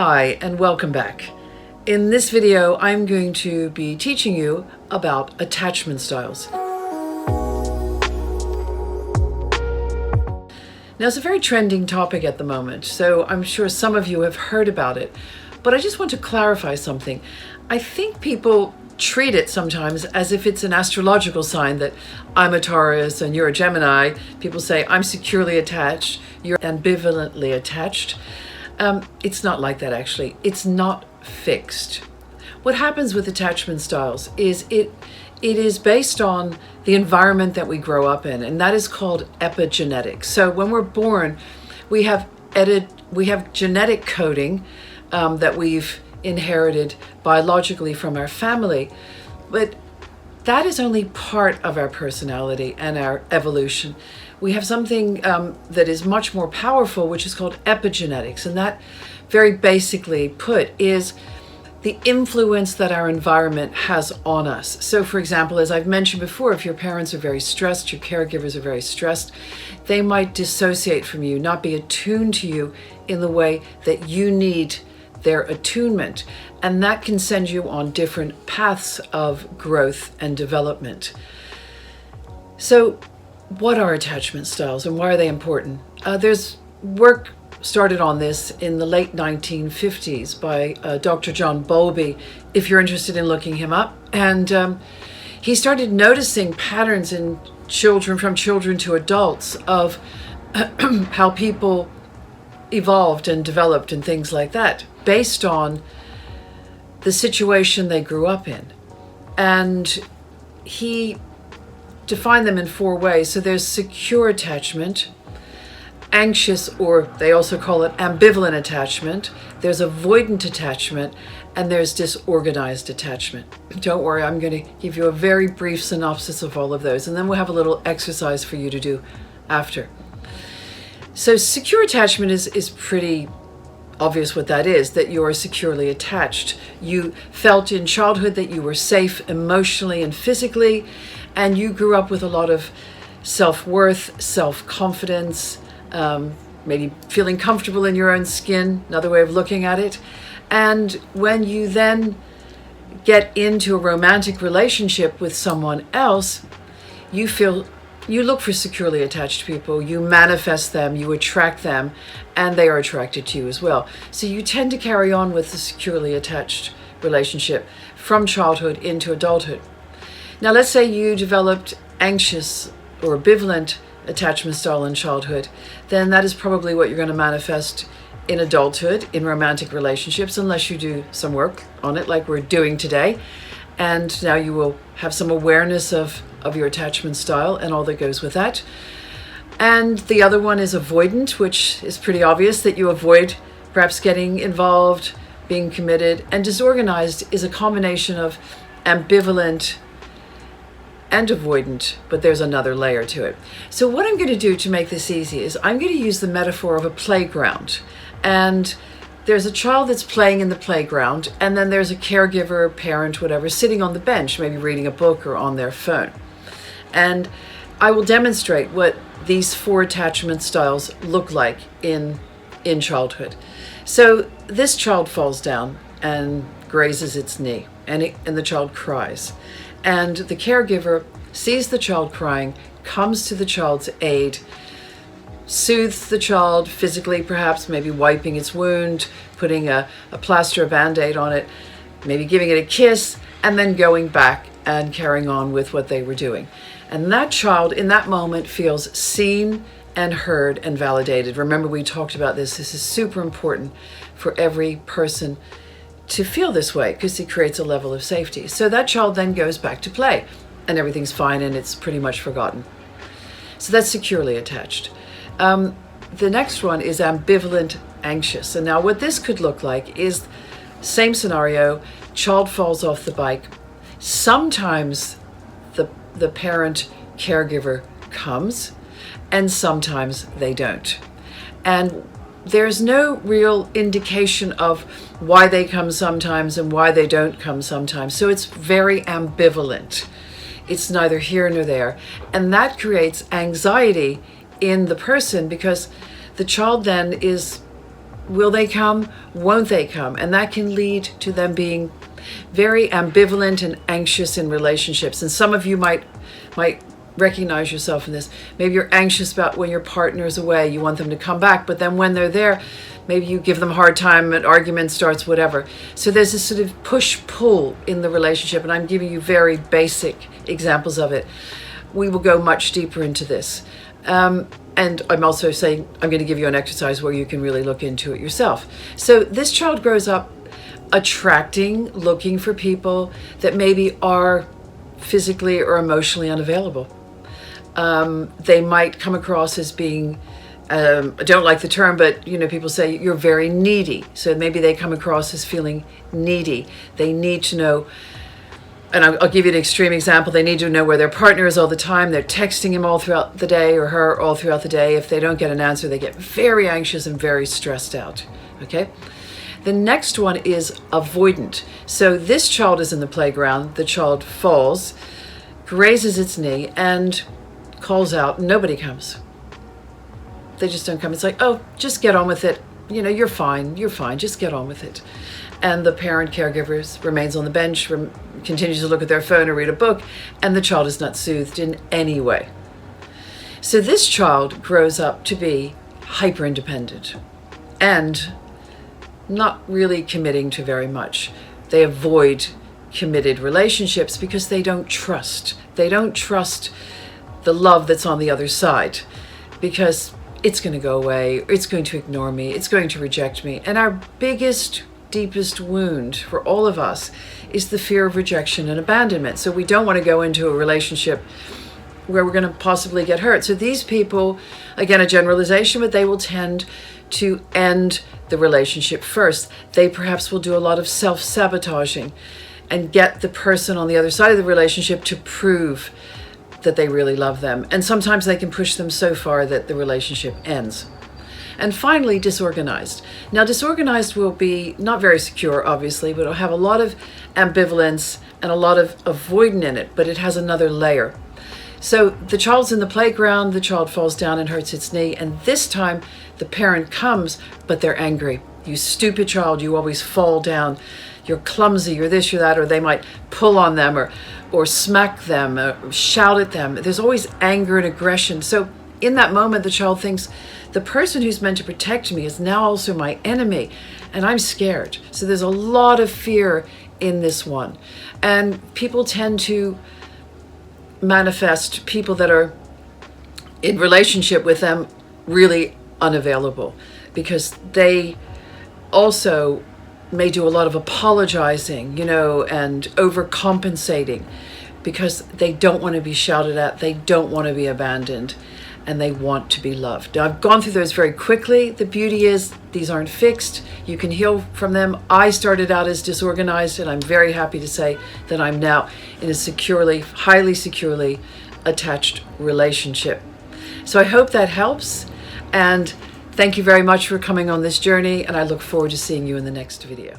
Hi, and welcome back. In this video, I'm going to be teaching you about attachment styles. Now, it's a very trending topic at the moment, so I'm sure some of you have heard about it, but I just want to clarify something. I think people treat it sometimes as if it's an astrological sign that I'm a Taurus and you're a Gemini. People say, I'm securely attached, you're ambivalently attached. It's not like that, actually. It's not fixed. What happens with attachment styles is it is based on the environment that we grow up in, and that is called epigenetics. So when we're born, we have genetic coding that we've inherited biologically from our family, but that is only part of our personality and our evolution. We have something that is much more powerful, which is called epigenetics, and that, very basically put, is the influence that our environment has on us. So, for example, as I've mentioned before, if your parents are very stressed, your caregivers are very stressed, they might dissociate from you, not be attuned to you in the way that you need their attunement, and that can send you on different paths of growth and development. So what are attachment styles and why are they important? There's work started on this in the late 1950s by Dr. John Bowlby, if you're interested in looking him up, and he started noticing patterns in children, from children to adults, of how people evolved and developed and things like that, based on the situation they grew up in. And he defined them in 4 ways. So there's secure attachment, anxious, or they also call it ambivalent attachment, there's avoidant attachment, and there's disorganized attachment. Don't worry, I'm going to give you a very brief synopsis of all of those, and then we'll have a little exercise for you to do after. So secure attachment is pretty obvious what that is, that you are securely attached. You felt in childhood that you were safe emotionally and physically, and you grew up with a lot of self-worth, self-confidence, maybe feeling comfortable in your own skin, another way of looking at it. And when you then get into a romantic relationship with someone else, you look for securely attached people, you manifest them, you attract them, and they are attracted to you as well. So you tend to carry on with the securely attached relationship from childhood into adulthood. Now, let's say you developed anxious or ambivalent attachment style in childhood, then that is probably what you're going to manifest in adulthood, in romantic relationships, unless you do some work on it like we're doing today. And now you will have some awareness of your attachment style and all that goes with that. And the other one is avoidant, which is pretty obvious, that you avoid perhaps getting involved, being committed. And disorganized is a combination of ambivalent and avoidant, but there's another layer to it. So what I'm going to do to make this easy is I'm going to use the metaphor of a playground. And there's a child that's playing in the playground, and then there's a caregiver, parent, whatever, sitting on the bench, maybe reading a book or on their phone. And I will demonstrate what these 4 attachment styles look like in childhood. So this child falls down and grazes its knee, and the child cries. And the caregiver sees the child crying, comes to the child's aid, soothes the child physically, perhaps, maybe wiping its wound, putting a plaster, a Band-Aid on it, maybe giving it a kiss, and then going back and carrying on with what they were doing. And that child in that moment feels seen and heard and validated. Remember, we talked about this. This is super important for every person to feel this way, because it creates a level of safety. So that child then goes back to play, and everything's fine, and it's pretty much forgotten. So that's securely attached. The next one is ambivalent anxious. And now what this could look like is same scenario, child falls off the bike. Sometimes the parent caregiver comes, and sometimes they don't. And there's no real indication of why they come sometimes and why they don't come sometimes. So it's very ambivalent. It's neither here nor there. And that creates anxiety in the person, because the child then is Will they come? Won't they come? And that can lead to them being very ambivalent and anxious in relationships. And some of you might recognize yourself in this. Maybe you're anxious about when your partner is away. You want them to come back, but then when they're there, maybe you give them a hard time, an argument starts, whatever. So there's this sort of push-pull in the relationship, and I'm giving you very basic examples of it. We will go much deeper into this. And I'm also saying I'm going to give you an exercise where you can really look into it yourself. So this child grows up attracting, looking for people that maybe are physically or emotionally unavailable. They might come across as being, I don't like the term, but people say you're very needy. So maybe they come across as feeling needy. They need to know, and I'll give you an extreme example. They need to know where their partner is all the time. They're texting him all throughout the day, or her all throughout the day. If they don't get an answer, they get very anxious and very stressed out. Okay? The next one is avoidant. So this child is in the playground. The child falls, grazes its knee, and calls out. Nobody comes. They just don't come. It's like, oh, just get on with it. You're fine. You're fine. Just get on with it. And the parent caregiver remains on the bench, continues to look at their phone or read a book, and the child is not soothed in any way. So this child grows up to be hyper independent and not really committing to very much. They avoid committed relationships because they don't trust. They don't trust the love that's on the other side, because it's going to go away, it's going to ignore me, it's going to reject me. And our biggest, deepest wound for all of us is the fear of rejection and abandonment. So we don't want to go into a relationship where we're going to possibly get hurt. So these people, again, a generalization, but they will tend to end the relationship first. They perhaps will do a lot of self-sabotaging and get the person on the other side of the relationship to prove that they really love them. And sometimes they can push them so far that the relationship ends. And finally, disorganized. Now, disorganized will be not very secure, obviously, but it'll have a lot of ambivalence and a lot of avoidant in it, but it has another layer. So the child's in the playground, the child falls down and hurts its knee, and this time the parent comes, but they're angry. You stupid child, you always fall down. You're clumsy, you're this, you're that, or they might pull on them or smack them, or shout at them. There's always anger and aggression. So in that moment, the child thinks, the person who's meant to protect me is now also my enemy, and I'm scared. So there's a lot of fear in this one. And people tend to manifest people that are in relationship with them really unavailable, because they also may do a lot of apologizing, and overcompensating, because they don't want to be shouted at, they don't want to be abandoned, and they want to be loved. Now, I've gone through those very quickly. The beauty is these aren't fixed. You can heal from them. I started out as disorganized, and I'm very happy to say that I'm now in a securely, highly securely attached relationship. So I hope that helps, and thank you very much for coming on this journey, and I look forward to seeing you in the next video.